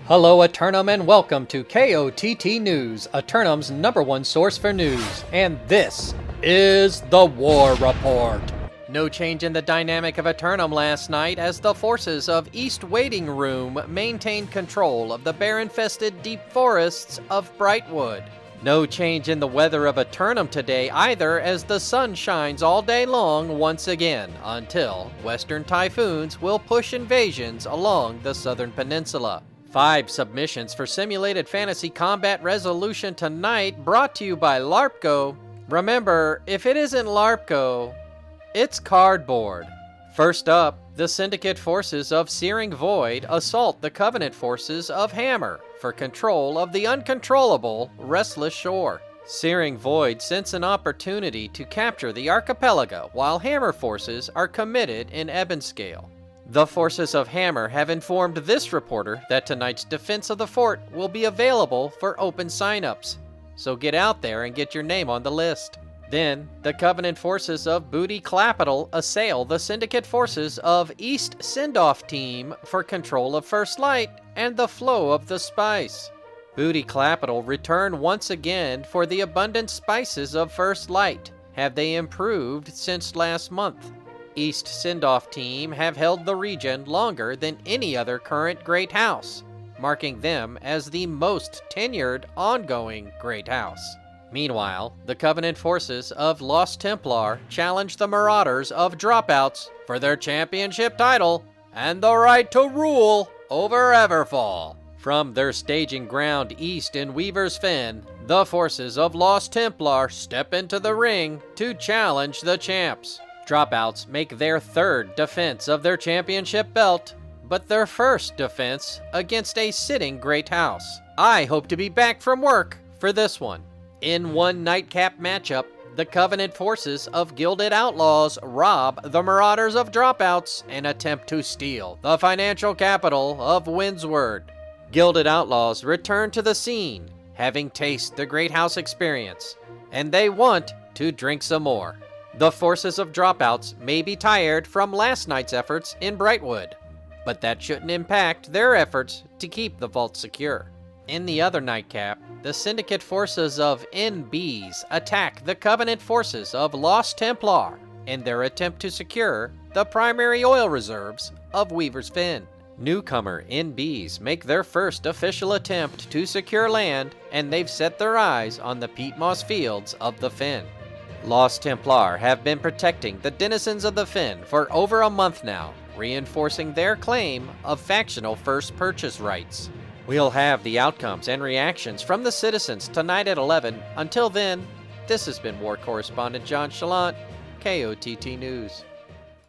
Hello Eternum and welcome to KOTT News, Eternum's #1 source for news, and this is the War Report. No change in the dynamic of Eternum last night as the forces of East Waiting Room maintained control of the bear-infested deep forests of Brightwood. No change in the weather of Eternum today either, as the sun shines all day long once again, until western typhoons will push invasions along the southern peninsula. 5 submissions for Simulated Fantasy Combat Resolution tonight, brought to you by LARPGO. Remember, if it isn't LARPGO, it's cardboard. First up, the Syndicate forces of Searing Void assault the Covenant forces of Hammer for control of the uncontrollable Restless Shore. Searing Void sense an opportunity to capture the archipelago, while Hammer forces are committed in Ebonscale. The forces of Hammer have informed this reporter that tonight's defense of the fort will be available for open signups, so get out there and get your name on the list. Then, the Covenant forces of Booty Clapital assail the Syndicate forces of East Sindoff Team for control of First Light and the flow of the spice. Booty Clapital return once again for the abundant spices of First Light. Have they improved since last month? East Sindoff Team have held the region longer than any other current Great House, marking them as the most tenured ongoing Great House. Meanwhile, the Covenant forces of Lost Templar challenge the Marauders of Dropouts for their championship title and the right to rule over Everfall. From their staging ground east in Weaver's Fen, the forces of Lost Templar step into the ring to challenge the champs. Dropouts make their 3rd defense of their championship belt, but their first defense against a sitting Great House. I hope to be back from work for this one. In one nightcap matchup, the Covenant forces of Gilded Outlaws rob the Marauders of Dropouts and attempt to steal the financial capital of Windsward. Gilded Outlaws return to the scene, having tasted the Great House experience, and they want to drink some more. The forces of Dropouts may be tired from last night's efforts in Brightwood, but that shouldn't impact their efforts to keep the vault secure. In the other nightcap, the Syndicate forces of NBs attack the Covenant forces of Lost Templar in their attempt to secure the primary oil reserves of Weaver's Fen. Newcomer NBs make their first official attempt to secure land, and they've set their eyes on the peat moss fields of the Fen. Lost Templar have been protecting the denizens of the Fen for over a month now, reinforcing their claim of factional first purchase rights. We'll have the outcomes and reactions from the citizens tonight at 11. Until then, this has been War Correspondent JChalant, KOTT News.